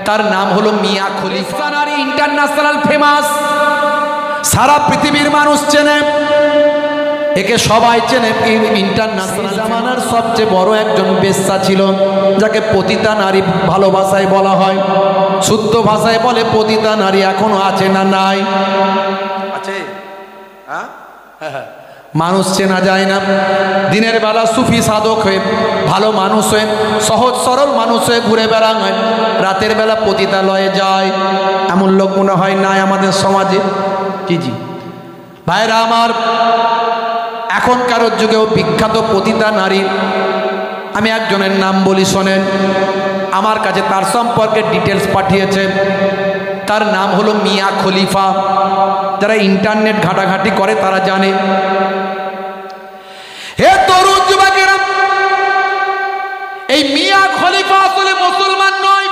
তার নাম হলো মিয়া খলিফা। নারী ইন্টারন্যাশনাল ফেমাস, সারা পৃথিবীর মানুষ চেনে একে, সবাই চেনে। ইন্টারন্যাশনাল জামানার সবচেয়ে বড় একজন বেশ্যা ছিল, যাকে পতিতা নারী ভালোবাসায় বলা হয়, শুদ্ধ ভাষায় বলে পতিতা নারী। এখনো আছে না নাই? আছে। হ্যাঁ, মানুষ চেনা যায় না। দিনের বেলা সুফি সাধক হয়ে, ভালো মানুষ হয়ে, সহজ সরল মানুষ হয়ে ঘুরে বেড়ানো হয়, রাতের বেলা পতিতালয়ে যায়। এমন লোক মনে হয় নাই আমাদের সমাজে? জি জি ভাইরা আমার, এখনকার যুগেও বিখ্যাত পতিতা নারী, আমি একজনের নাম বলি শোনেন। আমার কাছে তার সম্পর্কে ডিটেলস পাঠিয়েছে। তার নাম হলো মিয়া খলিফা। যারা ইন্টারনেট ঘাটাঘাটি করে তারা জানে। হে তরুণ যুবকেরা, এই মিয়া খলিফা আসলে মুসলমান নয়,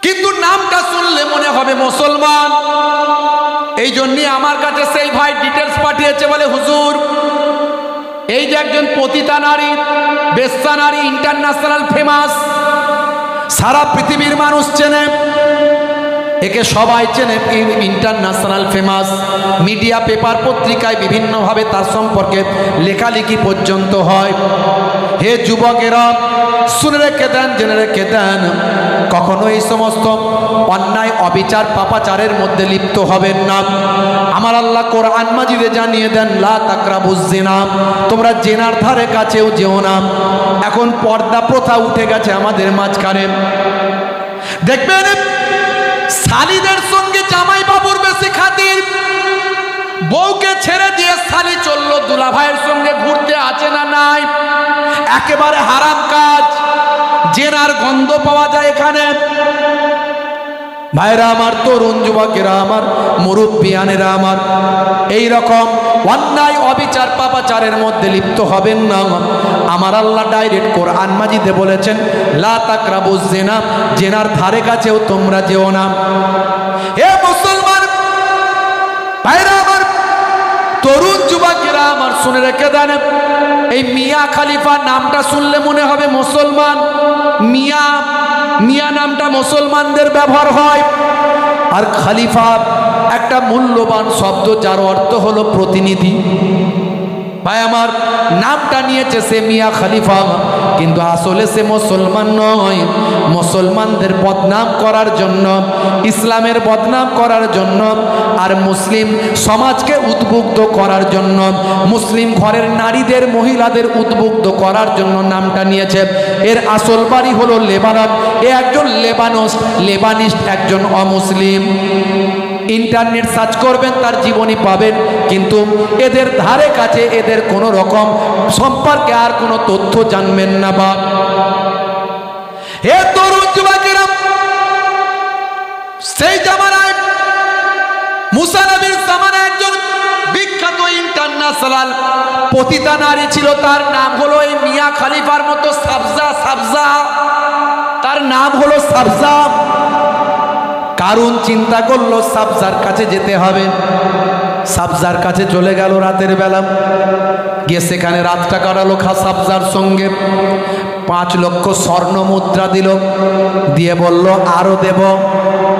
কিন্তু নামটা শুনলে মনে হবে মুসলমান। এই জন্যই আমার কাছে সেই ভাই ডিটেলস পাঠিয়েছে, বলে হুজুর এই যে একজন পতিতা নারী, বেশ্যা নারী, ইন্টারন্যাশনাল ফেমাস, সারা পৃথিবীর মানুষ চেনে একে, সবাই চেনে। ইন্টারন্যাশনাল ফেমাস, মিডিয়া, পেপার, পত্রিকায় বিভিন্নভাবে তার সম্পর্কে লেখালেখি পর্যন্ত হয়। হে যুবকেরা, শুনে রেখে দেন, জেনে রেখে দেন, কখনো এই সমস্ত অন্যায়, অবিচার, পাপাচারের মধ্যে লিপ্ত হবেন না। আমার আল্লাহ কোরআন মাজিদে জানিয়ে দেন, লা তাকরাবুজ জিনা, তোমরা জেনার ধারে কাছেও যেও না। এখন পর্দা প্রথা উঠে গেছে আমাদের মাঝখানে। দেখবেন শালিদের সঙ্গে জামাই বাবুর বেশি খাতির, বউকে ছেড়ে দিয়ে শালি চললো দুলা ভাইয়ের সঙ্গে ঘুরতে, আছে না নাই? একেবারে হারাম কাজ, জেনার গন্ধ পাওয়া যায় এখানে। ভাইরা আমার, তরুণ যুবকেরা আমার, মুরব্বিয়ানেরা আমার, এই রকম অন্যায়, অবিচার, পাপাচারের মধ্যে লিপ্ত হবেন না। আমার আল্লাহ ডাইরেক্ট কোরআন মাজিদে বলেছেন, লা তাকরাবুজ জিনা, জেনার ধারে কাছেও তোমরা যেও না। হে মুসলমান ভাইরা আমার, তরুণ যুবকেরা আমার, শুনে রেখে দেন, এই মিয়া খলিফা নামটা শুনলে মনে হবে মুসলমান। মিয়া, মিয়া নামটা মুসলমানদের ব্যবহার হয়, আর খলিফা একটা মূল্যবান শব্দ, যার অর্থ হলো প্রতিনিধি। ভাই আমার, নামটা নিয়েছে সে মিয়া খলিফা, কিন্তু আসলে সে মুসলমান নয়। মুসলমানদের বদনাম করার জন্য, ইসলামের বদনাম করার জন্য, আর মুসলিম সমাজকে উদ্বুদ্ধ করার জন্য, মুসলিম ঘরের নারীদের, মহিলাদের উদ্বুদ্ধ করার জন্য নামটা নিয়েছে। এর আসল বাড়ি হলো লেবানন। এ একজন লেবানিস্ট, একজন অমুসলিম। ইন্টারনেট সার্চ করবেন, তার জীবনী পাবেন, কিন্তু এদের ধারে কাছে, এদের কোনো রকম সম্পর্কে আর কোনো তথ্য জানবেন না। বা হে তরুণ যুবকেরা, সেই জামানায়, মুসা নবীর জামানায় একজন বিখ্যাত ইন্টারন্যাশনাল পতিতা নারী ছিল। তার নাম হলো এই মিয়া খলিফার মতো সাবজা। তার নাম হলো সাবজা। কারণ চিন্তা করলো সাবজার কাছে যেতে হবে। সাবজার কাছে চলে গেল রাতের বেলা, গিয়ে সেখানে রাতটা কাটালো সাবজার সঙ্গে। 5 লক্ষ স্বর্ণ মুদ্রা দিল, দিয়ে বলল আরো দেব।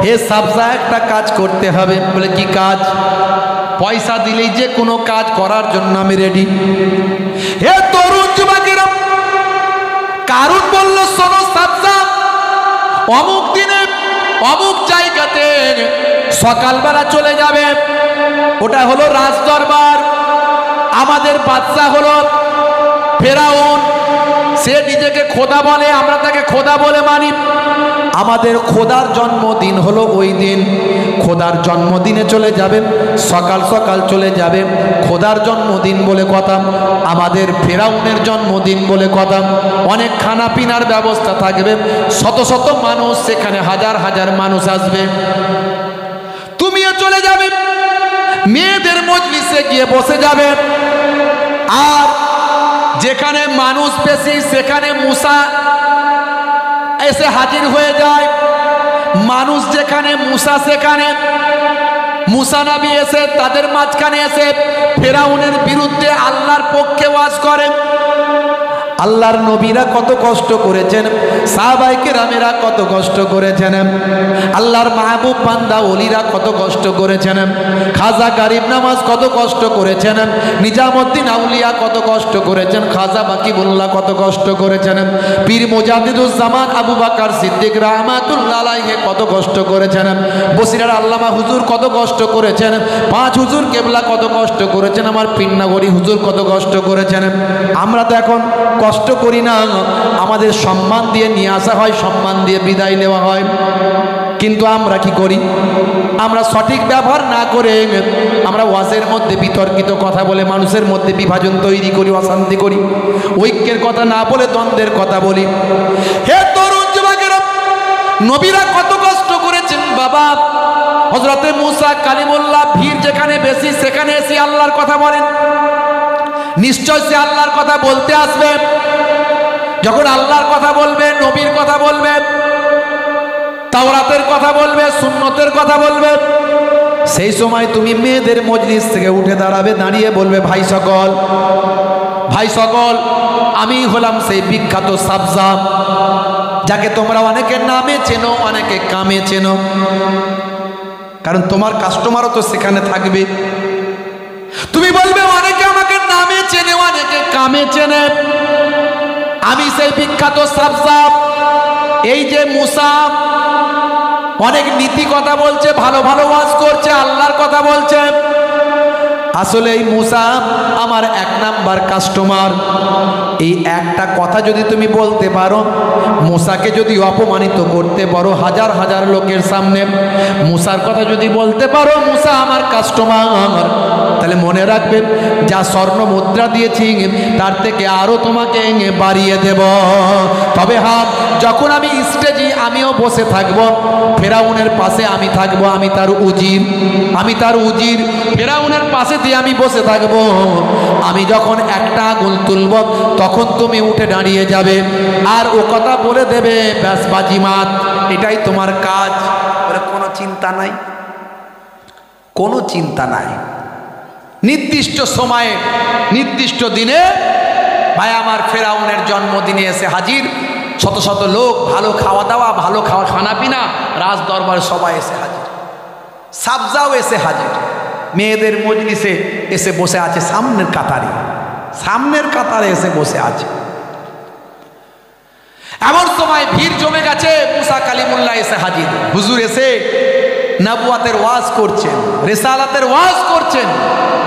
হে সাবজা, একটা কাজ করতে হবে। বলে কি কাজ? পয়সা দিলেই যে কোনো কাজ করার জন্য আমি রেডি। হে তরুণ যুবকেরা, কারণ বলল, শোনো সাবজা, অমুক দিনে অমুক জায়গাতে সকালবেলা চলে যাবে, ওটা হলো রাজ দরবার। আমাদের বাদশা হলো ফেরাউন, সে নিজেকে খোদা বলে, আমরা তাকে খোদা বলে মানি। আমাদের খোদার জন্মদিন হলো ওই দিন। খোদার জন্মদিনে চলে যাবে, সকাল সকাল চলে যাবে। খোদার জন্মদিন বলে কথা, আমাদের ফেরাউনের জন্মদিন বলে কথা। অনেক খানা পিনার ব্যবস্থা থাকবে, শত শত মানুষ সেখানে, হাজার হাজার মানুষ আসবে। তুমিও চলে যাবে, মেয়েদের মজলিসে গিয়ে বসে যাবে। আর যেখানে মানুষ বেশি, সেখানে মুসা এসে হাজির হয়ে যায়। মানুষ যেখানে, মুসা সেখানে। মুসা নবী এসে তাদের মাঝখানে এসে ফেরাউনের বিরুদ্ধে আল্লাহর পক্ষে ওয়াজ করে। আল্লাহর নবীরা কত কষ্ট করেছেন, সাহাবায়ে কেরামেরা কত কষ্ট করেছেন, আল্লাহর মাহবুব বান্দা ওলিরা কত কষ্ট করেছেন, খাজা গরিব নামাজ কত কষ্ট করেছেন, নিজামুদ্দিন আউলিয়া কত কষ্ট করেছেন, খাজা বাকিবুল্লাহ কত কষ্ট করেছেন, পীর মুজাদ্দিদুজ্জামান আবু বকর সিদ্দিক রাহমাতুল্লাহ আলাইহি কত কষ্ট করেছেন, বসিরার আল্লামা হুজুর কত কষ্ট করেছেন, পাঁচ হুজুর কেবলা কত কষ্ট করেছেন, আমার পিন্নাগরি হুজুর কত কষ্ট করেছেন। আমরা তো এখন কষ্ট করি না, আমাদের সম্মান দিয়ে নিয়ে আসা হয়, সম্মান দিয়ে বিদায় নেওয়া হয়। কিন্তু আমরা কি করি? আমরা সঠিক ব্যবহার না করে আমরা ওয়াজের মধ্যে বিতর্কিত কথা বলে মানুষের মধ্যে বিভাজন তৈরি করি, অশান্তি করি, ঐক্যের কথা না বলে দ্বন্দ্বের কথা বলি। হে তরুণ যুবকেরা, নবীরা কত কষ্ট করেছেন বাবা। হযরতে মুসা কালিমুল্লাহ ভিড় যেখানে বেশি সেখানে এসে আল্লাহর কথা বলেন, নিশ্চয় সে আল্লাহর কথা বলতে আসবে। যখন আল্লাহর কথা বলবে, নবীর কথা বলবে, তাওরাতের কথা বলবে, সুন্নতের কথা বলবে, সেই সময় তুমি মেয়েদের মজলিস থেকে উঠে দাঁড়াবে, দাঁড়িয়ে বলবে, ভাই সকল, ভাই সকল, আমি হলাম সেই বিখ্যাত সাবজা, যাকে তোমরা অনেকে নামে চেনো, অনেকে কামে চেনো। কারণ তোমার কাস্টমারও তো সেখানে থাকবে। তুমি বলবে, অনেকে আমাকে নামে চেনে, অনেকে কামে চেনে, আমি সেই বিখ্যাত সাবজা। এই যে মুসা অনেক নীতি কথা বলছে, ভালো ভালো ওয়াজ করছে, আল্লাহর কথা বলছে, আসলে এই মুসা আমার এক নাম্বার কাস্টমার। এই একটা কথা যদি তুমি বলতে পারো, মুসাকে যদি অপমানিত করতে পারো হাজার হাজার লোকের সামনে, মুসার কথা যদি বলতে পারো মুসা আমার কাস্টমার, তাহলে মনে রাখবেন, যা স্বর্ণ মুদ্রা দিয়েছি তার থেকে আরো তোমাকে বাড়িয়ে দেব। তবে হ্যাঁ, যখন আমি স্টেজে আমিও বসে থাকবো, ফেরাউনের পাশে আমি থাকবো, আমি তার উজির, আমি তার উজির, ফেরাউনের পাশে দিয়ে আমি বসে থাকবো। আমি যখন একটা আঙুল তুলব তখন তুমি উঠে দাঁড়িয়ে যাবে আর ও কথা বলে দেবে, ব্যাস বাজিমাত, এটাই তোমার কাজ। কোনো চিন্তা নাই, কোনো চিন্তা নাই। নির্দিষ্ট সময়ে নির্দিষ্ট দিনে ভাই আমার ফেরাউনের জন্মদিনে এসে হাজির, শত শত লোক, ভালো খাওয়া দাওয়া, ভালো খানা পিনা, রাজ দরবার সবাই এসে হাজির, সাবজাও এসে হাজির, মেয়েদের মজলিসে এসে বসে আছে সামনের কাতারে, সামনের কাতারে এসে বসে আছে। এমন সময় ভিড় জমে গেছে, মুসা কালিমুল্লাহ এসে হাজির। হুজুর এসে নবুয়াতের ওয়াজ করছেন, রিসালাতের ওয়াজ করছেন,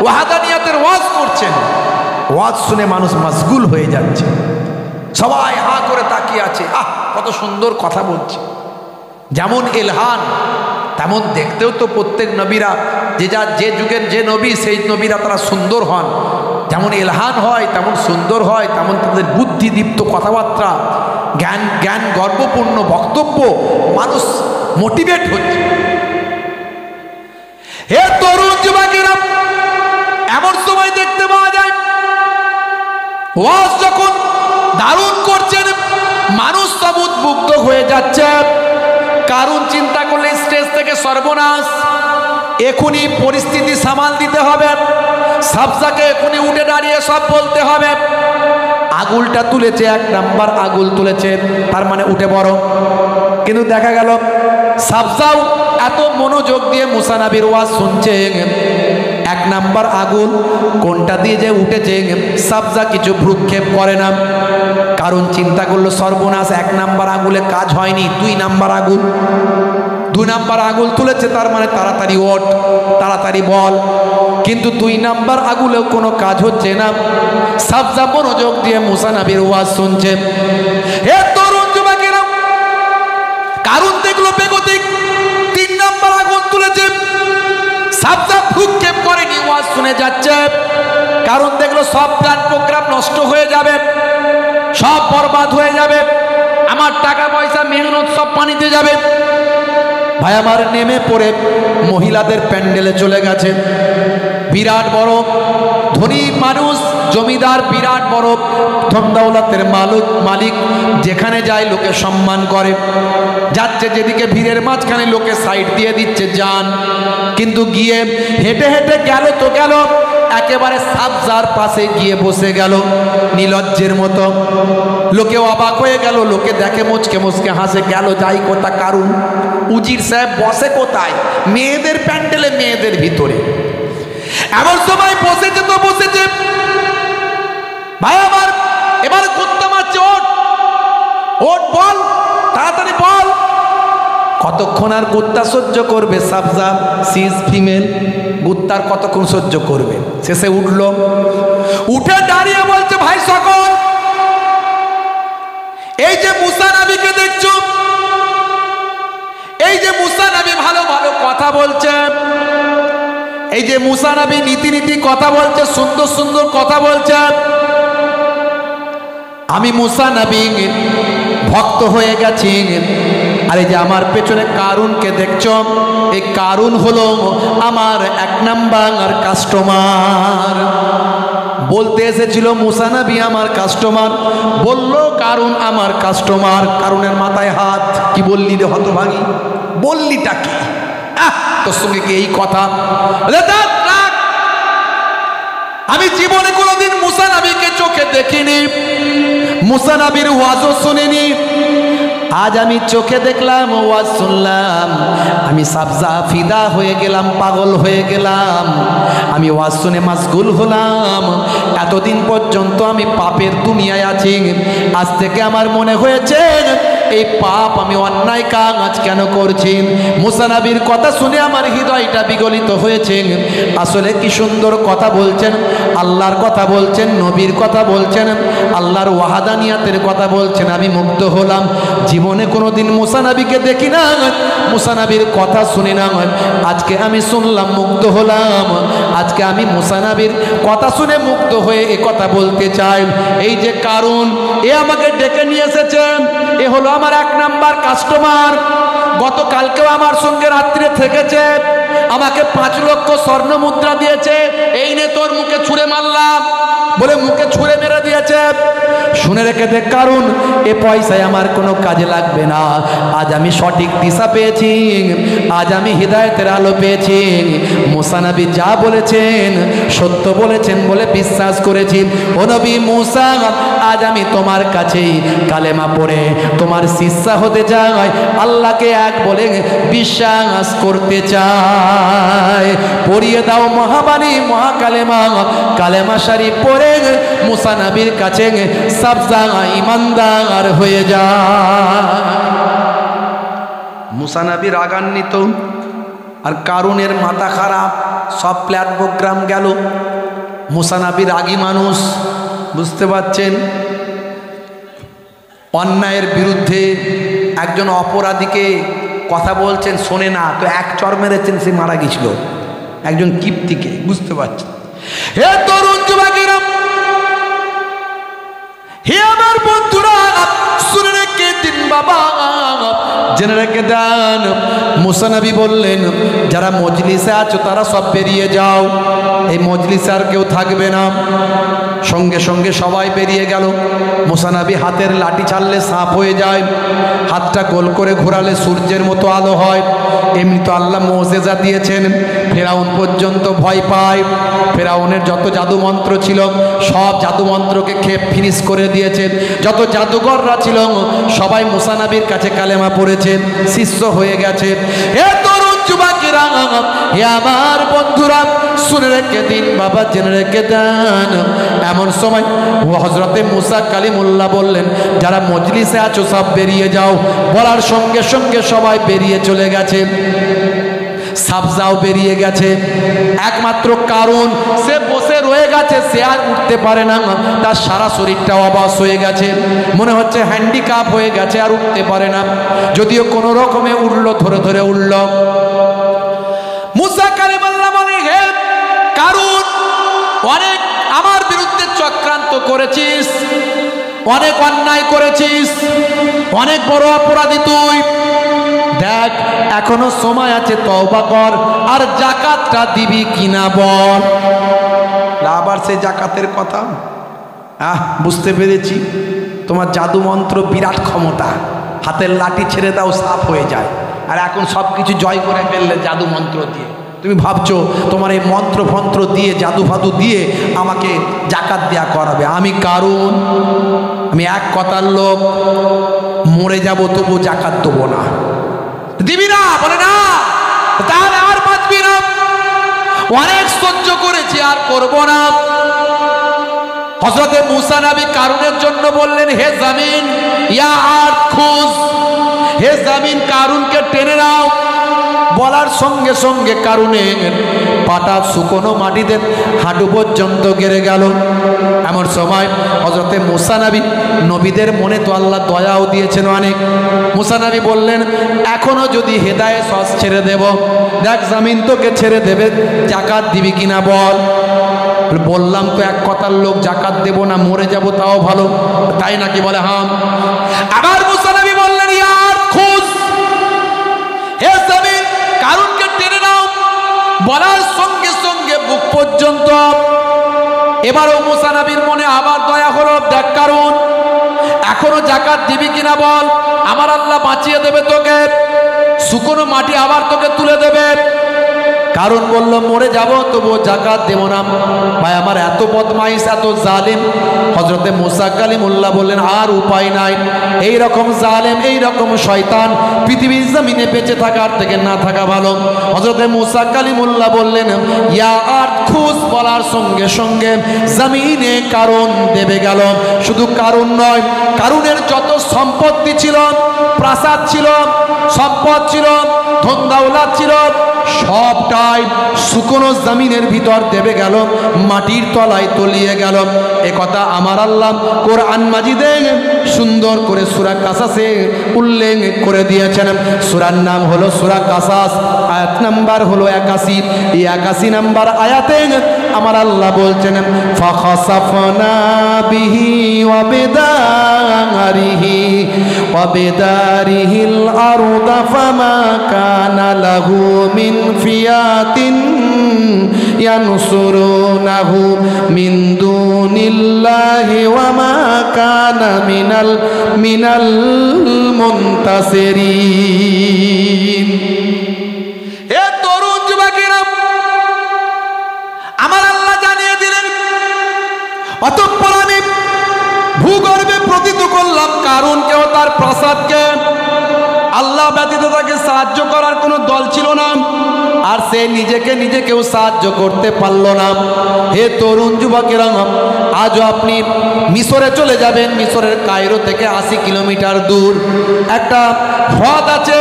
ওয়াহাদানিয়াতের ওয়াজ করছেন। ওয়াজ শুনে মানুষ মশগুল হয়ে যাচ্ছে, সবাই হাঁ করে তাকিয়ে আছে, আহ কত সুন্দর কথা বলছে। যেমন এলহান তেমন দেখতেও তো প্রত্যেক নবীরা, যে যুগের যে নবী সেই নবীরা তারা সুন্দর হন, যেমন এলহান হয় তেমন সুন্দর হয়, তেমন তাদের বুদ্ধিদীপ্ত কথাবার্তা, জ্ঞান গর্বপূর্ণ বক্তব্য, মানুষ মোটিভেট হচ্ছে। হে তরুণ যুবকেরা, এমন সময় দেখতে পাওয়া যায় ওয়াজ যখন দারুণ করছেন, মানুষ সব উদ্বুদ্ধ হয়ে যাচ্ছে। কারণ চিন্তা করলে স্টেজ থেকে সর্বনাশ, এখনই পরিস্থিতি সামাল দিতে হবে, সাবজাকে এখনই উঠে দাঁড়িয়ে সব বলতে হবে। আগুলটা তুলেছে, এক নাম্বার আগুল তুলেছে, তার মানে উঠে বড়। কিন্তু দেখা গেল সাবজাও এত মনোযোগ দিয়ে মুসা নবীর ওয়াজ শুনছে, এক নাম্বার আগুল কোনটা দিয়ে যে উঠেছে সাবজা কিছু ভ্রুক্ষেপ করে না। কারণ চিন্তা করলো সর্বনাশ, এক নাম্বার আগুলে কাজ হয়নি, দুই নাম্বার আগুল, দুই নাম্বার আগুল তুলেছে, তার মানে তাড়াতাড়ি ওঠ, তাড়াতাড়ি বল। কিন্তু দুই নাম্বার আগুলেও কোনো কাজ হচ্ছে না। সাবজা মনোযোগ দিয়ে মুসা নবীর ওয়াজ শুনছে। হে তরুণ যুবকেরা, কারণ দেখলো বেগতিক, তিন নাম্বার আগুন তুলেছে, সাবজা ভ্রুক্ষেপ করেনি, ওয়াজ শুনে যাচ্ছে। কারণ দেখলো সব প্ল্যান প্রোগ্রাম নষ্ট হয়ে যাবে, সব বরবাদ হয়ে যাবে, আমার টাকা পয়সা মেহনত সব পানিতে যাবে। ভাই আমার নেমে পড়ে মহিলাদের প্যান্ডেলে চলে গেছে। বিরাট বড় ধনী মানুষ, জমিদার, বিরাট বড় ধন দৌলতের মালিক, যেখানে যায় লোকে সম্মান করে, যাচ্ছে যেদিকে ভিড়ের মাঝখানে লোকে সাইড দিয়ে দিচ্ছে যান। কিন্তু গিয়ে হেঁটে হেঁটে গেল তো গেল, একেবারে সাবজার পাশে গিয়ে বসে গেল নিলজ্জের মতো। লোকে অবাক হয়ে গেল, লোকে দেখে মুচকে মুচকে হাসে, গেল যাই কোথা কারুন। উজির সাহেব বসে কোথায়? মেয়েদের প্যান্ডেলে, মেয়েদের ভিতরে। এমন সময় বসেছে তো বসেছে, ভাই আমার এবার কুত্তা মারছে, ওঠ ওঠ, বল তাড়াতাড়ি বল। কতক্ষণ আর কুত্তা সহ্য করবে? সাবজা সিজ ফিমেল, কুত্তার কতক্ষণ সহ্য করবে? শেষে উঠলো, উঠে দাঁড়িয়ে বলছে, ভাই সকল, এই যে মুসা নবীকে দেখছো, এই যে মুসা নবী ভালো ভালো কথা বলছে, এই যে মুসা নবী নীতি নীতি কথা বলছে, সুন্দর সুন্দর কথা বলছে, আমি মুসা নবী ভক্ত হয়ে গেছি। আর এই যে আমার পেছনে কারুনকে দেখছো, এই কারুন হলো আমার 1 নাম্বার কাস্টমার। বলতে এসেছিল মুসা নবী আমার কাস্টমার, বললো কারুন আমার কাস্টমার। কারুনের মাথায় হাত। কি বললি রে হতভাগী? বললিটা কি? তোর সঙ্গে কি এই কথা? আমি জীবনে কোনোদিন মুসা নবীকে চোখে দেখিনি, মুসা নবীর ওয়াজও শুনিনি। আজ আমি চোখে দেখলাম, ওয়াজ শুনলাম, আমি সাবজা ফিদা হয়ে গেলাম, পাগল হয়ে গেলাম। আমি ওয়াজ শুনে মাশগুল হলাম। এতদিন পর্যন্ত আমি পাপের দুনিয়ায় আছি, আজ থেকে আমার মনে হয়েছে এই পাপ, আমি অন্যায় কাজ কেন করছি। মুসা নবীর কথা শুনে আমার হৃদয়টা বিগলিত হয়েছে। আসলে কি সুন্দর কথা বলছেন, আল্লাহর কথা বলছেন, নবীর কথা বলছেন, আল্লাহর ওয়াহাদানিয়াতের কথা বলছেন। আমি মুগ্ধ হলাম। জীবনে কোনোদিন মুসা নবীকে দেখি না, মুসা নবীর কথা শুনি না, আজকে আমি শুনলাম, মুগ্ধ হলাম। আজকে আমি মুসা নবীর কথা শুনে মুগ্ধ হয়ে এ কথা বলতে চাই। এই যে কারুন, এ আমাকে ডেকে নিয়ে এসেছে, এ হলো আমার 1 নাম্বার কাস্টমার। গতকালকেও আমার সঙ্গে রাত্রে থেকেছে, আমাকে 5 লক্ষ স্বর্ণ মুদ্রা দিয়েছে। এই নে তোর মুখে ছুঁড়ে মারলাম বলে মুখে ছুঁড়ে মেরে দিয়েছে। শুনে রেখে দেখ কারুন, এ পয়সায় আমার কোনো কাজে লাগবে না। আজ আমি সঠিক দিশা পেয়েছি, আজ আমি হিদায়াতের আলো পেয়েছি। মুসা নবী যা বলেছেন সত্য বলেছেন বলে বিশ্বাস করেছি। ও নবী মুসা, আজ আমি তোমার কাছেই কালেমা পড়ে তোমার শিষ্যা হতে চাই, আল্লাহকে এক বলে বিশ্বাস করতে চাই। পড়িয়ে দাও মহাবাণী মহাকালেমা, কালেমা শরীফ পড়ে মুসা নবীর কাছে সাবজা ইমানদার হয়ে যায়। মুসা নবী রাগান্বিত, আর কারুনের মাথা খারাপ, সব প্ল্যান প্রোগ্রাম গেল। মুসা নবী রাগী মানুষ, বুঝতে পারছেন। অন্যায়ের বিরুদ্ধে একজন অপরাধীকে কথা বলছেন, শোনে না তো 1 চড় মেরেছেন, সে মারা গেছিল, একজন কিপ্তিকে, বুঝতে পারছেন। হে তরুণ যুবকেরা, হে আমার বন্ধুরা, শুনে রেখে দিন বাবা, জেনে রেখে দেন। মুসা নবী বললেন, যারা মজলিসে আছো তারা সব বেরিয়ে যাও, এই মজলিসে আর কেউ থাকবে না। সঙ্গে সঙ্গে সবাই বেরিয়ে গেল। মুসা নবী হাতের লাঠি ছাড়লে সাপ হয়ে যায়, হাতটা গোল করে ঘোরালে সূর্যের মতো আলো হয়। এমনি তো আল্লাহ মুজিজা দিয়েছেন, ফেরাউন পর্যন্ত ভয় পায়। ফেরাউনের যত জাদু মন্ত্র ছিল সব জাদু মন্ত্রকে খেপ ফিনিশ করে দিয়েছেন। যত জাদুঘররা ছিল সবাই মুসা নবীর কাছে কালেমা পড়েছে, শিষ্য হয়ে গেছে। হে তরুণ যুবকেরা, হে আমার বন্ধুরা, শুনে রেখে দিন বাবা, জেনে রেখে দেন। এমন সময় হযরতে মুসা কালিমুল্লাহ বললেন, যারা মজলিসে আছো সব বেরিয়ে যাও। বলার সঙ্গে সঙ্গে সবাই বেরিয়ে চলে গেছে। সাবজাও বেরিয়ে গেছে। একমাত্র কারণ সে বসে রয়ে গেছে, সে আর উঠতে পারে না, তার সারা শরীরটা অবশ হয়ে গেছে, মনে হচ্ছে হ্যান্ডিক্যাপ হয়ে গেছে, আর উঠতে পারে না। যদিও কোনো রকমে উঠলো, ধরে ধরে উঠল। মুসা কালিমুল্লাহ বলে, হে কারুন, অনেক আমার বিরুদ্ধে চক্রান্ত করেছিস, অনেক অন্যায় করেছিস, অনেক বড় অপরাধী তুই। দেখ এখনো সময় আছে, তওবা কর, আর যাকাতটা দিবি কিনা বল। আবার সে যাকাতের কথা, বুঝতে পেরেছি, তোমার জাদু মন্ত্র বিরাট ক্ষমতা, হাতের লাঠি ছেড়ে দাও সাপ হয়ে যায়, আর এখন সব কিছু জয় করে ফেললে জাদু মন্ত্র দিয়ে। তুমি ভাবছো তোমার এই মন্ত্র ফন্ত্র দিয়ে জাদু ফাদু দিয়ে আমাকে জাকাত দেয়া করাবে। আমি কারুন, আমি এক কথার লোক, মরে যাব তবু জাকাত দেবো না। দিবি না? বলে না, তাহলে আর বাঁচবি না, অনেক সহ্য করেছি আর করব না। হযরতে মূসা নবী কারুনের জন্য বললেন, হে জমিন ইয়া আরদ খুজ, হে জমিন কারুনকে টেনে নাও। বলার সঙ্গে সঙ্গে কারুনের পাটা শুকনো মাটিতে হাঁটু পর্যন্ত গেড়ে গেল। এমন সময় হযরতে মূসা নবী, নবীদের মনে তো আল্লাহ দয়াও দিয়েছেন অনেক, মূসা নবী বললেন, এখনো যদি হেদায়েত সস ছেড়ে দেব, দেখ জমিন তোকে ছেড়ে দেবে, জাকাত দিবি কিনা বল। বললাম তো এক কথার লোক, জাকাত দেব না, মরে যাব তাও ভালো, তাই নাকি? বলে হাম। আবার মূসা নবী বললেন, ইয়া আরদ খুজ, হে জমিন কারুনকে টেনে নাও। বলার সঙ্গে সঙ্গে বুক পর্যন্ত। এবারও মূসা নবীর মনে আবার দয়া হলো, দেখ কারুন এখনো জাকাত দিবি কিনা বল, আমার আল্লাহ বাঁচিয়ে দেবে তোকে, শুকনো মাটি আবার তোকে তুলে দেবে। কারণ বলল, মরে যাব তবু জাকাত দেব না। ভাই আমার এত বদমাইশ, এত জালিম। হযরতে মূসা কালিমুল্লাহ বললেন, আর উপায় নাই, এই রকম জালেম, এই রকম শয়তান পৃথিবীর জমিনে বেঁচে থাকার থেকে না থাকা ভালো। হযরতে মূসা কালিমুল্লাহ বললেন, ইয়া আরদ খুজ, বলার সঙ্গে সঙ্গে জমিনে কারুন দেবে গেল। শুধু কারুন নয়, কারুনের যত সম্পত্তি ছিল, প্রাসাদ ছিল, সম্পদ ছিল, ধন দৌলত ছিল, সবটাই শুকনো জমিনের ভিতর দেবে গেল, মাটির তলায় তলিয়ে গেল। এ কথা আমার আল্লাহ কোরআন মাজিদে সুন্দর করে সূরা কাসাসে উল্লেখ করে দিয়েছেন। সূরার নাম হলো সূরা কাসাস, আয়াত নাম্বার হলো 81। এই 81 নাম্বার আয়াতে আমার আল্লাহ বলছেন, ফাখাসাফনা বিহি ওয়া বিদারিহিল আরদা ফামা কানা লাহু মিন ফিয়াতিন ইয়ানসুরুনাহু মিন দুনিল্লাহি ওয়া মা কানা মিনাল মুনতাসিরিন। হে তরুণ যুবকেরা, আমার আল্লাহ জানিয়ে দিলেন, অতঃপর আমি ভূগর্ভে প্রতীত করলাম কারুনকে ও তার প্রাসাদকে। আল্লাহ ব্যতীত তাকে সাহায্য করার কোনো দল ছিল না, আর সে নিজে কেউ সাহায্য করতে পারল না। হে তরুণ যুবকেরা, আজও আপনি মিশরে চলে যাবেন, মিশরের কায়রো থেকে 80 কিলোমিটার দূর একটা হ্রদ আছে,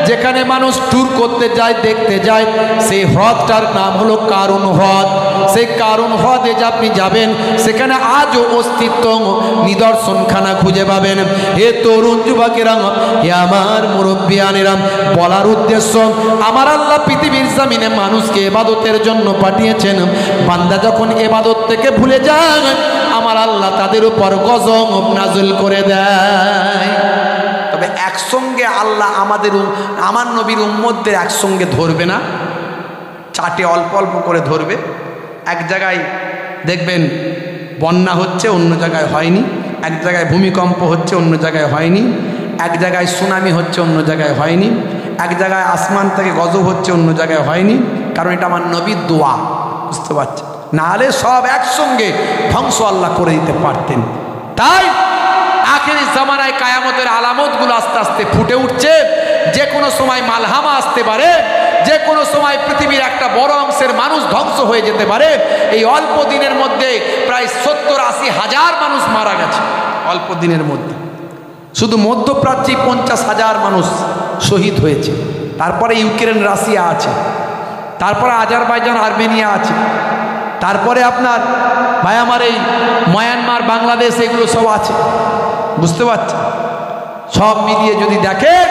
যেখানে মানুষ ট্যুর করতে যায়, দেখতে যায়। সেই হ্রদটার নাম হলো কারুন হ্রদ। সেই কারুন হ্রদে যে আপনি যাবেন, সেখানে আজও অস্তিত্ব নিদর্শনখানা খুঁজে পাবেন। হে তরুণ যুবকেরা, হে আমার মুরব্বিয়ানেরা, বলার উদ্দেশ্য, আমার আল্লাহ পৃথিবীর জমিনে মানুষকে ইবাদতের জন্য পাঠিয়েছেন। বান্দা যখন ইবাদত থেকে ভুলে যায়, আমার আল্লাহ তাদের উপর গজব নাযিল করে দেয়। তবে একসঙ্গে আল্লাহ আমার নবীর উম্মতদের একসঙ্গে ধরবে না, চাটে অল্প অল্প করে ধরবে। এক জায়গায় দেখবেন বন্যা হচ্ছে, অন্য জায়গায় হয়নি। এক জায়গায় ভূমিকম্প হচ্ছে, অন্য জায়গায় হয়নি। এক জায়গায় সুনামি হচ্ছে, অন্য জায়গায় হয়নি। এক জায়গায় আসমান থেকে গজব হচ্ছে, অন্য জায়গায় হয়নি। কারণ এটা আমার নবীর দোয়া, বুঝতে পারছেন? নাহলে সব একসঙ্গে ধ্বংস আল্লাহ করে দিতে পারতেন। তাই আখেরি জামানায় কায়ামতের আলামতগুলো আস্তে আস্তে ফুটে উঠছে। যে কোনো সময় মালহামা আসতে পারে, যে কোনো সময় পৃথিবীর একটা বড় অংশের মানুষ ধ্বংস হয়ে যেতে পারে। এই অল্প দিনের মধ্যে প্রায় 70-80 হাজার মানুষ মারা গেছে অল্প দিনের মধ্যে। শুধু মধ্যপ্রাচ্যে 50,000 মানুষ শহীদ হয়েছে। তারপরে ইউক্রেন, রাশিয়া আছে, তারপরে আজারবাইজান, আর্মেনিয়া আছে, তারপরে আপনার ভাই আমার এই মায়ানমার, বাংলাদেশ, এগুলো সব আছে, বুঝতে পারছেন? সব মিলিয়ে যদি দেখেন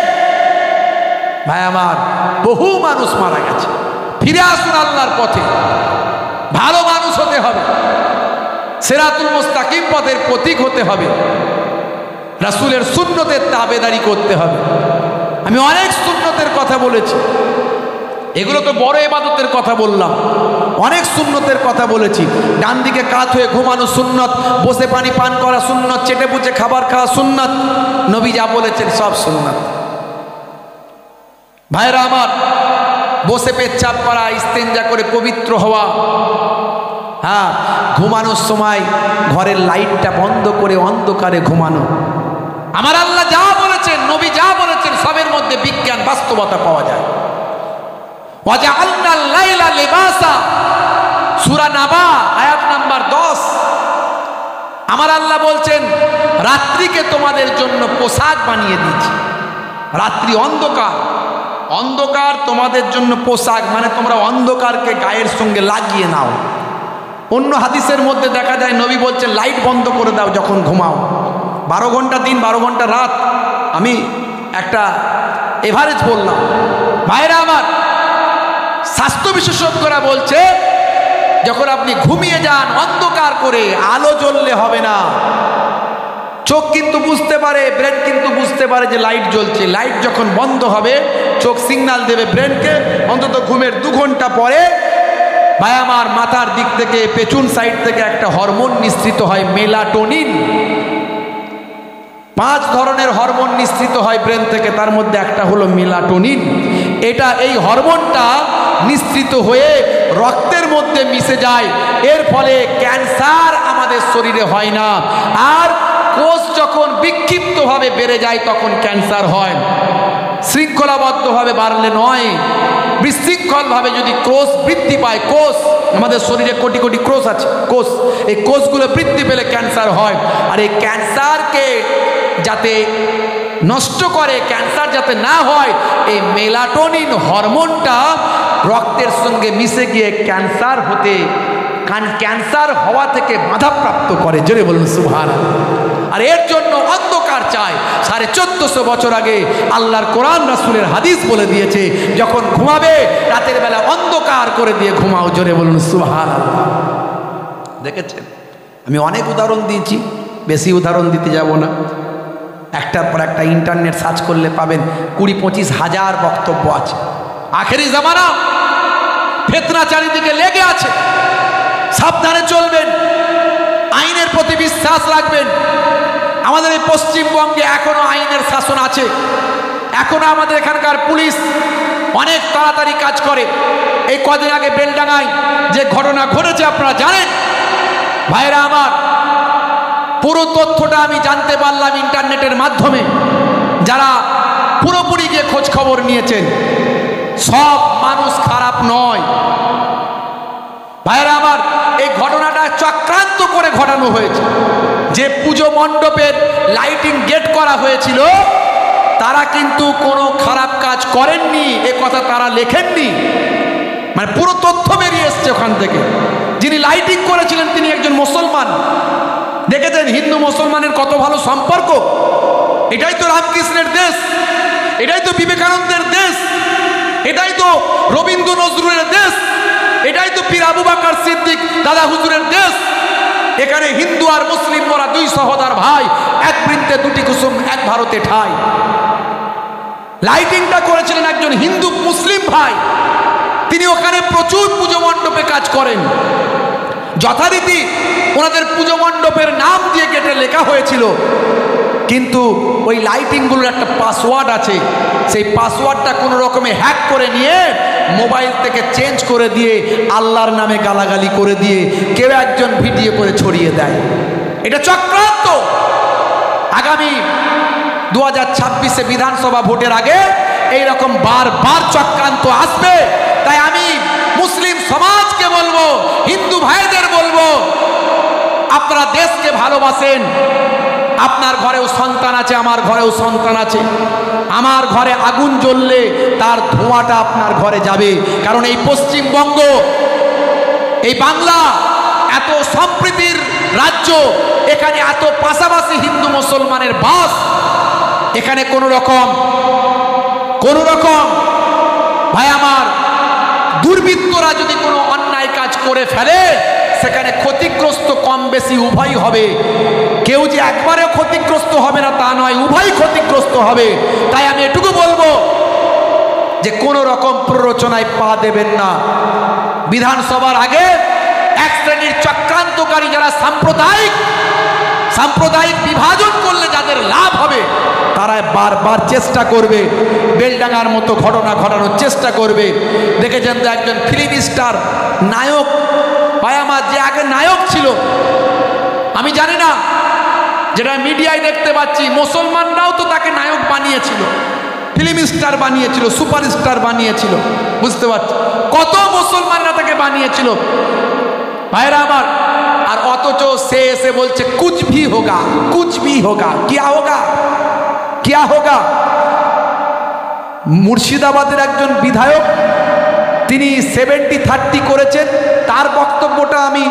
ভাই আমার, বহু মানুষ মারা গেছে। ফিরে আসুন আল্লাহর পথে, ভালো মানুষ হতে হবে, সিরাতুল মুস্তাকিম পথের প্রতীক হতে হবে, রাসূলের সুন্নতের তাবেদারি করতে হবে। আমি অনেক সুন্নতের কথা বলেছি, এগুলো তো বড় ইবাদতের কথা বললাম। অনেক সুন্নতের কথা বলেছি। ডান দিকে কাত হয়ে ঘুমানো সুন্নত, বসে পানি পান করা সুন্নত, চেটে পুচে খাবার খাওয়া সুন্নত। নবী যা বলেছেন সব সুন্নত। ভাইরা আমার, বসে পেচ্ছাপ করা, ইস্তেঞ্জা করে পবিত্র হওয়া, হ্যাঁ, ঘুমানোর সময় ঘরের লাইটটা বন্ধ করে অন্ধকারে ঘুমানো। আমার আল্লাহ যা বলেছেন, নবী যা বলেছেন, সবের মধ্যে বিজ্ঞান বাস্তবতা পাওয়া যায়। ওয়াজআলনাল লাইলা লিবাসা, সূরা নাবা আয়াত নাম্বার 10। আমার আল্লাহ বলছেন রাত্রিকে তোমাদের জন্য পোশাক বানিয়ে দিয়েছি। রাত্রি অন্ধকার, অন্ধকার তোমাদের জন্য পোশাক, মানে তোমরা অন্ধকারকে গায়ের সঙ্গে লাগিয়ে নাও। অন্য হাদিসের মধ্যে দেখা যায় নবী বলছেন লাইট বন্ধ করে দাও যখন ঘুমাও। 12 ঘন্টা দিন, 12 ঘন্টা রাত। আমি একটা এভারেজ বললাম। ভাইরা আমার, স্বাস্থ্য বিশেষজ্ঞরা বলছে যখন আপনি ঘুমিয়ে যান অন্ধকার করে, আলো জ্বললে হবে না। চোখ কিন্তু বুঝতে পারে, ব্রেন কিন্তু বুঝতে পারে যে লাইট জ্বলছে। লাইট যখন বন্ধ হবে চোখ সিগন্যাল দেবে ব্রেনকে, অন্তত ঘুমের 2 ঘন্টা পরে ভাই আমার মাথার দিক থেকে, পেছন সাইড থেকে একটা হরমোন নিঃসৃত হয়, মেলাটোনিন। 5 ধরনের হরমোন নিঃসৃত হয় ব্রেন থেকে, তার মধ্যে একটা হলো মেলাটোনিন। এই হরমোনটা নিঃসৃত হয়ে রক্তের মধ্যে মিশে যায়। এর ফলে ক্যান্সার আমাদের শরীরে হয় না। আর কোষ যখন বিক্ষিপ্তভাবে বেড়ে যায় তখন ক্যান্সার হয়। শৃঙ্খলাবদ্ধভাবে বাড়লে নয়, বিশৃঙ্খলভাবে যদি কোষ বৃদ্ধি পায়, কোষ আমাদের শরীরে কোটি কোটি কোষ আছে, কোষ, এই কোষগুলো বৃদ্ধি পেলে ক্যান্সার হয়। আর এই ক্যান্সারকে যাতে নষ্ট করে, ক্যান্সার যাতে না হয়, এই মেলাটোনিন হরমোনটা রক্তের সঙ্গে মিশে গিয়ে ক্যান্সার হওয়া থেকে বাধাপ্রাপ্ত করে। জোরে বলুন সুবহানাল্লাহ। আর এর জন্য অন্ধকার চাই। 1450 বছর আগে আল্লাহর কোরআন, রাসূলের হাদিস বলে দিয়েছে যখন ঘুমাবে রাতের বেলা অন্ধকার করে দিয়ে ঘুমাও। জোরে বলুন সুবহানাল্লাহ। দেখেছেন, আমি অনেক উদাহরণ দিয়েছি, বেশি উদাহরণ দিতে যাব না। একটার পর একটা ইন্টারনেট সার্চ করলে পাবেন 20-25 হাজার বক্তব্য আছে। আখেরি জামানা, ফিতনা চারিদিকে লেগে আছে, সাবধানে চলবেন, আইনের প্রতি বিশ্বাস রাখবেন। আমাদের এই পশ্চিমবঙ্গে এখনো আইনের শাসন আছে, এখনো আমাদের এখানকার পুলিশ অনেক তাড়াতাড়ি কাজ করে। এই কদিন আগে বেলডাঙ্গায় যে ঘটনা ঘটেছে আপনারা জানেন। ভাইরা আমার, পুরো তথ্যটা আমি জানতে পারলাম ইন্টারনেটের মাধ্যমে। যারা পুরোপুরি গিয়ে খোঁজ খবর নিয়েছেন, সব মানুষ খারাপ নয়। ভাইরা আমার, এই ঘটনাটা চক্রান্ত করে ঘটানো হয়েছে। যে পুজো মণ্ডপের লাইটিং গেট করা হয়েছিল তারা কিন্তু কোনো খারাপ কাজ করেননি, এ কথা তারা লেখেননি। মানে পুরো তথ্য বেরিয়ে এসছে ওখান থেকে। যিনি লাইটিং করেছিলেন তিনি একজন মুসলমান। দেখেছেন হিন্দু মুসলমানের কত ভালো সম্পর্ক। এটাই তো রামকৃষ্ণের দেশ, এটাই তো বিবেকানন্দের দেশ, এটাই তো রবীন্দ্র নজরুলের দেশ, এটাই তো পীর আবু বকর সিদ্দিক দাদা হুজুরের দেশ। এখানে হিন্দু আর মুসলিম ওরা 2 সহোদর ভাই, এক বৃন্তে 2টি কুসুম, এক ভারতে ঠাই। লাইটিংটা করেছিলেন একজন হিন্দু মুসলিম ভাই। তিনি ওখানে প্রচুর পুজো মণ্ডপে কাজ করেন। যথারীতি ওনাদের পুজো মণ্ডপের নাম দিয়ে গেটে লেখা হয়েছিল, কিন্তু ওই লাইটিংগুলোর একটা পাসওয়ার্ড আছে। সেই পাসওয়ার্ডটা কোনো রকমে হ্যাক করে নিয়ে মোবাইল থেকে চেঞ্জ করে দিয়ে আল্লাহর নামে গালাগালি করে দিয়ে কেউ একজন ভিডিও করে ছড়িয়ে দেয়। এটা চক্রান্ত। আগামী 2026-এ বিধানসভা ভোটের আগে এইরকম বারবার চক্রান্ত আসবে। তাই আমি মুসলিম সমাজকে বলবো, হিন্দু ভাইদের বলবো, আপনারা দেশকে ভালোবাসেন। আপনার ঘরেও সন্তান আছে, আমার ঘরেও সন্তান আছে। আমার ঘরে আগুন জ্বললে তার ধোঁয়াটা আপনার ঘরে যাবে। কারণ এই পশ্চিমবঙ্গ, এই বাংলা এত সম্প্রীতির রাজ্য, এখানে এত পাশাপাশি হিন্দু মুসলমানের বাস। এখানে কোনো রকম ভাই আমার দুর্বৃত্তরা যদি কোনো অন্যায় কাজ করে ফেলে, সেখানে ক্ষতিগ্রস্ত কম বেশি উভয় হবে। কেউ যে একবারে ক্ষতিগ্রস্ত হবে না তা নয়, উভয় ক্ষতিগ্রস্ত হবে। তাই আমি এটুকু বলবো যে কোনো রকম প্ররোচনায় পা দেবেন না। বিধানসভার আগে এক শ্রেণীর চক্রান্তকারী যারা সাম্প্রদায়িক সাম্প্রদায়িক বিভাজন করলে যাদের লাভ হবে তারা বারবার চেষ্টা করবে, বেলডাঙ্গার মতো ঘটনা ঘটানোর চেষ্টা করবে। দেখেছেন তো একজন ফিল্ম স্টার নায়ক, ভাই আমার, যে আগে নায়ক ছিল, আমি জানি না, যেটা মিডিয়ায় দেখতে পাচ্ছি, মুসলমানরাও তো তাকে নায়ক বানিয়েছিল, ফিল্ম স্টার বানিয়েছিল, সুপারস্টার বানিয়েছিল, বুঝতে পারছি কত মুসলমানরা তাকে বানিয়েছিল ভাইরা আমার। আর অথচ সে এসে বলছে কুছ ভি হোগা, কুছ ভি হোগা, কিয়া হোগা, কিয়া হোগা। মুর্শিদাবাদের একজন বিধায়ক, তিনি 70-30 করেছেন, তার বক্তব্যটা আমি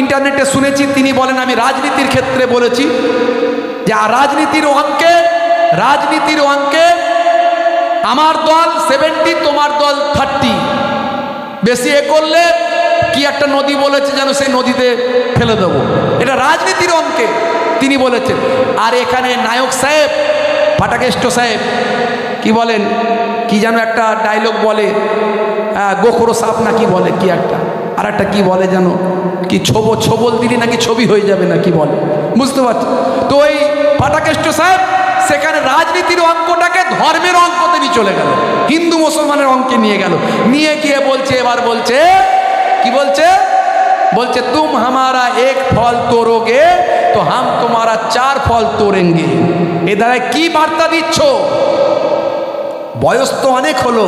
ইন্টারনেটে শুনেছি। তিনি বলেন, আমি রাজনীতির ক্ষেত্রে বলেছি যে রাজনীতির অঙ্কে আমার দল 70, তোমার দল 30, বেশি এ করলে কি একটা নদী বলেছে যেন সেই নদীতে ফেলে দেবো, এটা রাজনীতির অঙ্কে তিনি বলেছেন। আর এখানে নায়ক সাহেব, ফাটাকেষ্ট সাহেব কি বলেন, কি যেন একটা ডায়লগ বলে, গোখরো সাপ না কি বলে, কি একটা আর একটা কি বলে যেন, কি ছবল দিলি নাকি ছবি হয়ে যাবে না কি বলে, বুঝতে পারছি। তো ওই ফাটাকেষ্ট সাহেব সেখানে রাজনীতির অঙ্কটাকে ধর্মের অঙ্কতে নিয়ে চলে গেল, হিন্দু মুসলমানের অঙ্কে নিয়ে গেল, নিয়ে গিয়ে বলছে, এবার বলছে কি বলছে, বলছে তুম হামারা এক ফল তোড়োগে তো হাম তোমারা 4 ফল তোড়েঙ্গে। এ দ্বারা কি বার্তা দিচ্ছ? বয়স তো অনেক হলো,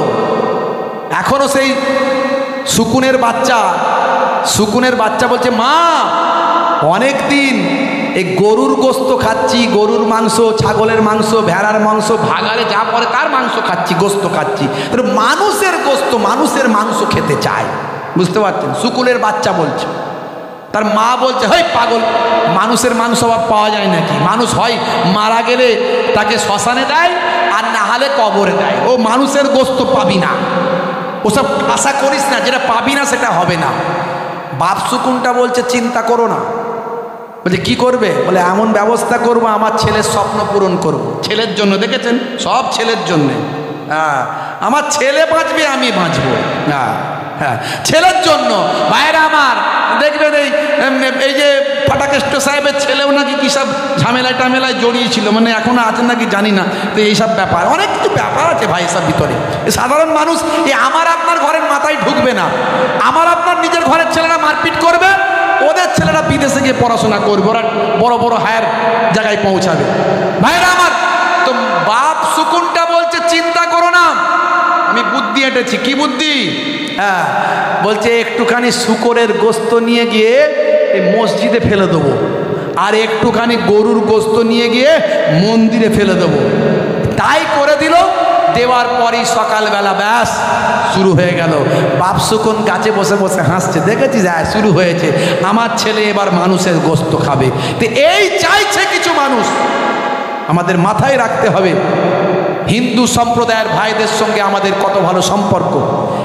এখনো সেই সুকুনের বাচ্চা বলছে, মা অনেক দিন এই গরুর গোস্ত খাচ্ছি, গরুর মাংস, ছাগলের মাংস, ভেড়ার মাংস, ভাগালে যা পড়ে তার মাংস খাচ্ছি, গোস্ত খাচ্ছি, মানুষের গোস্ত, মানুষের মাংস খেতে চায়, বুঝতে পারছেন? সুকুলের বাচ্চা বলছে, তার মা বলছে, হেই পাগল, মানুষের মাংস আবার পাওয়া যায় নাকি? মানুষ হয় মারা গেলে তাকে শ্মশানে দেয়, আর না হলে কবরে দেয়, ও মানুষের গোস্ত পাবি না, ওসব আশা করিস না, যেটা পাবি না সেটা হবে না। বাপ সুকুনটা বলছে, চিন্তা করো না। বলছে কি করবে? বলে এমন ব্যবস্থা করবো, আমার ছেলের স্বপ্ন পূরণ করব, ছেলের জন্য। দেখেছেন, সব ছেলের জন্যে। হ্যাঁ, আমার ছেলে বাঁচবে, আমি বাঁচবো। হ্যাঁ, ছেলের জন্য। ভাইরা আমার, দেখবেন এই যে ফাটাকেষ্ট সাহেবের ছেলেও নাকি কি সব ঝামেলায় জড়িয়েছিল, মানে এখনো আছেন নাকি জানি না। তো এইসব ব্যাপার, অনেক কিছু ব্যাপার আছে ভাই এসব ভিতরে। সাধারণ মানুষ আমার আপনার ঘরের মাথায় ঢুকবে না। আমার আপনার নিজের ঘরের ছেলেরা মারপিট করবে, ওদের ছেলেরা বিদেশে গিয়ে পড়াশোনা করবে, ওরা বড় বড় হায়ার জায়গায় পৌঁছাবে। ভাইরা আমার, তো বাপ সুকুনটা বলছে চিন্তা করো না, আমি বুদ্ধি এঁটেছি। কি বুদ্ধি? হ্যাঁ, বলছে একটুখানি শূকরের গোস্ত নিয়ে গিয়ে এই মসজিদে ফেলে দেবো, আর একটুখানি গরুর গোস্ত নিয়ে গিয়ে মন্দিরে ফেলে দেবো। তাই করে দিল। দেওয়ার পরই সকালবেলা ব্যাস শুরু হয়ে গেল। বাপ সুকুন গাছে বসে বসে হাসছে, দেখেছিস শুরু হয়েছে, আমার ছেলে এবার মানুষের গোস্ত খাবে। তো এই চাইছে কিছু মানুষ। আমাদের মাথায় রাখতে হবে, হিন্দু সম্প্রদায়ের ভাইদের সঙ্গে আমাদের কত ভালো সম্পর্ক।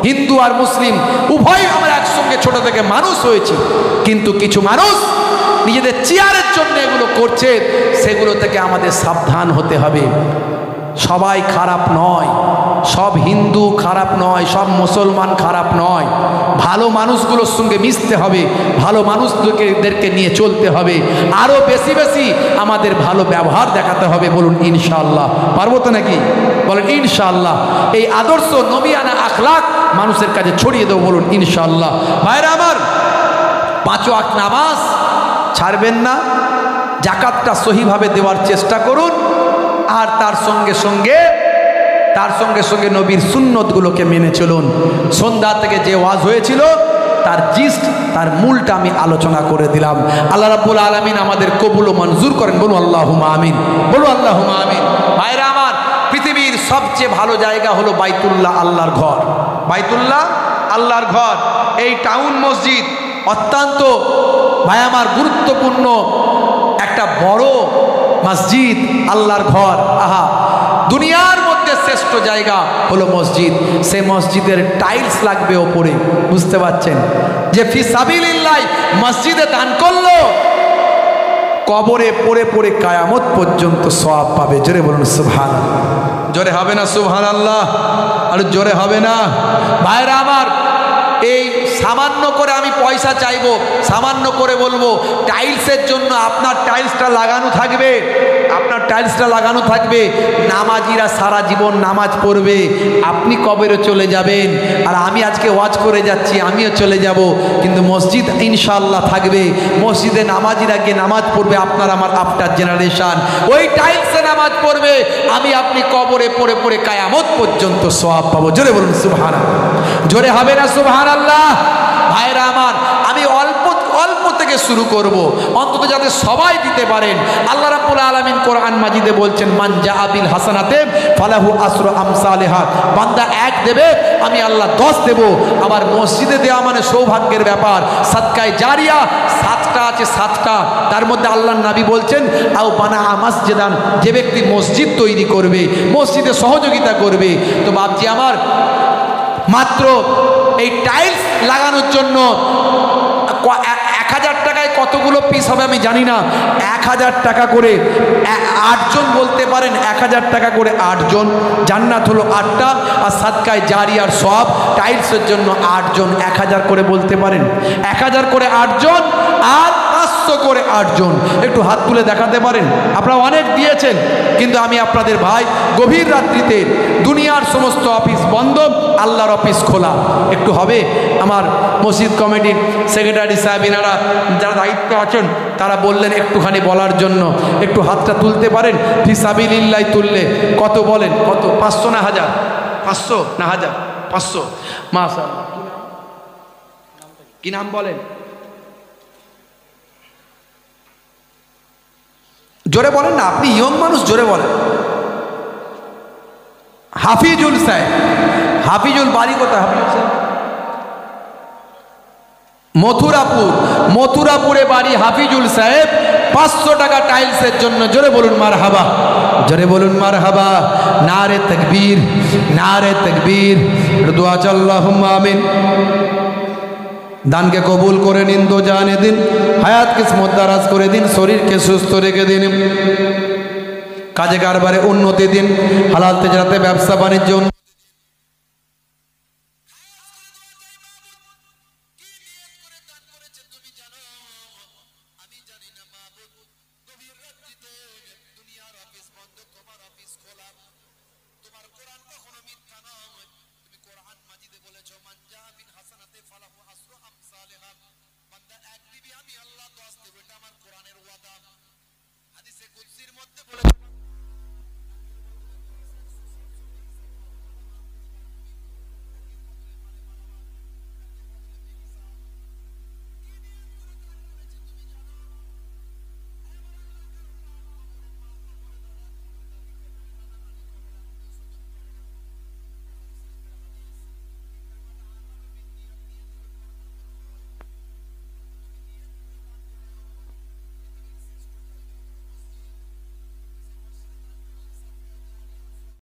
হিন্দু আর মুসলিম উভয় আমরা একসঙ্গে ছোট থেকে মানুষ হয়েছি, কিন্তু কিছু মানুষ নিজেদের চেয়ারের জন্য এগুলো করছে, সেগুলো থেকে আমাদের সাবধান হতে হবে। সবাই খারাপ নয়, সব হিন্দু খারাপ নয়, সব মুসলমান খারাপ নয়। ভালো মানুষগুলোর সঙ্গে মিশতে হবে, ভালো মানুষদেরকে নিয়ে চলতে হবে, আরও বেশি বেশি আমাদের ভালো ব্যবহার দেখাতে হবে। বলুন ইনশাআল্লাহ, পারবো তো নাকি? বলেন ইনশাআল্লাহ। এই আদর্শ নবিয়ানা আখলাক মানুষের কাছে ছড়িয়ে দেবো, বলুন ইনশাআল্লাহ। ভাইরা আমার, 5 ওয়াক্ত নামাজ ছাড়বেন না, জাকাতটা সহিভাবে দেওয়ার চেষ্টা করুন, আর তার সঙ্গে সঙ্গে নবীর সুন্নতগুলোকে মেনে চলুন। সন্ধ্যা থেকে যে ওয়াজ হয়েছিল তার জিস্ট, তার মূলটা আমি আলোচনা করে দিলাম। আল্লাহ রাব্বুল আলামিন আমাদের কবুল ও মঞ্জুর করেন, বলুন আল্লাহুম্মা আমিন, বলুন আল্লাহুম্মা আমিন। ভাইরা আমার, পৃথিবীর সবচেয়ে ভালো জায়গা হলো বাইতুল্লাহ, আল্লাহর ঘর। বাইতুল্লাহ আল্লাহর ঘর, এই টাউন মসজিদ অত্যন্ত ভাই আমার গুরুত্বপূর্ণ একটা বড় মসজিদ, আল্লাহর ঘর। আহা, দুনিয়ার মধ্যে শ্রেষ্ঠ জায়গা হলো মসজিদ। সে মসজিদের টাইলস লাগবে ওপরে, বুঝতে পারছেন? যে ফি সাবিলিল্লাহ মসজিদে দান করলো, কবরে পড়ে পড়ে কিয়ামত পর্যন্ত সওয়াব পাবে। জোরে বলুন সুবহানাল্লাহ। জোরে হবে না সুবহানাল্লাহ? আর জোরে হবে না? ভাইরা আমার, এই সামান্য করে আমি পয়সা চাইবো, সামান্য করে বলবো টাইলসের জন্য আপনার টাইলসটা লাগানো থাকবে, আপনার টাইলসটা লাগানো থাকবে, নামাজিরা সারা জীবন নামাজ পড়বে, আপনি কবরে চলে যাবেন, আর আমি আজকে ওয়াজ করে যাচ্ছি আমিও চলে যাব, কিন্তু মসজিদ ইনশাআল্লাহ থাকবে, মসজিদে নামাজিরা গিয়ে নামাজ পড়বে, আপনার আমার আফটার জেনারেশন ওই টাইলসে নামাজ পড়বে, আমি আপনি কবরে পড়ে পড়ে কিয়ামত পর্যন্ত সওয়াব পাবো। জোরে বলুন সুবহানাল্লাহ, জোরে হবে না সুবহানাল্লাহ? ভাইরা আমার, আমি অল্প অল্প থেকে শুরু করব, অন্তত যাতে সবাই দিতে পারেন। আল্লাহ রাব্বুল আলামিন কোরআন মাজিদে বলছেন, মান জাআ বিল হাসানাতে ফালাহু আসরু আমসালিহা, বান্দা এক দেবে আমি আল্লাহ 10 দেব। আবার মসজিদে দেওয়া মানে সৌভাগ্যের ব্যাপার। সাদকায়ে জারিয়া 7টা আছে, 7টা, তার মধ্যে আল্লাহর নবী বলছেন আও বানা মাসজিদান, যে ব্যক্তি মসজিদ তৈরি করবে, মসজিদে সহযোগিতা করবে। তো বাপজি আমার, মাত্র এই টাইলস লাগানোর জন্য 1000 টাকায় কতগুলো পিস হবে আমি জানি না, 1000 টাকা করে 8 জন বলতে পারেন, 1000 টাকা করে 8 জন, জান্নাত হলো 8টা, আর সাদকায়ে জারিয়ার সব টাইলসের জন্য 8 জন, 1000 করে বলতে পারেন, 1000 করে 8 জন, আর 500 করে 8 জন। একটু হাত তুলে দেখাতে পারেন? আপনারা অনেক দিয়েছেন, কিন্তু আমি আপনাদের ভাই, গভীর রাত্রিতে দুনিয়ার সমস্ত অফিস বন্ধ, আল্লাহর অফিস খোলা, একটু হবে? আমার মসজিদ কমিটির সেক্রেটারি সাহেব, এনারা যারা দায়িত্ব আছেন, তারা বললেন একটুখানি বলার জন্য, একটু হাতটা তুলতে পারেন? ফিসাবিলিল্লাহ তুললে কত বলেন? কত? 500 না 1000? 500 না 1000? 500। মাশাআল্লাহ। কি নাম বলেন? জোরে বলেন না, আপনি ইয়ং মানুষ, জোরে বলেন। হাফিজুল সাহেব। হাফিজুল বাড়ি কোথায়? হাফিজুল সাহেব মথুরাপুর, মথুরাপুরে বাড়ি হাফিজুল সাহেব। 500 টাকা টাইলসের জন্য। জোরে বলুন মারহাবা, জোরে বলুন মারহাবা। নারে তাকবীর, নারে তাকবীর। দোয়া চাল আল্লাহুম্মা আমিন। দানকে কবুল করে নিন, দো জানে দিন, হায়াত কিসমত দারাজ করে দিন, শরীরকে সুস্থ রেখে দিন, কাজে কারবারে উন্নতি দিন, হালাল তেজারাতে ব্যবসা বাণিজ্য হাদিসে কুদসির মধ্যে বলে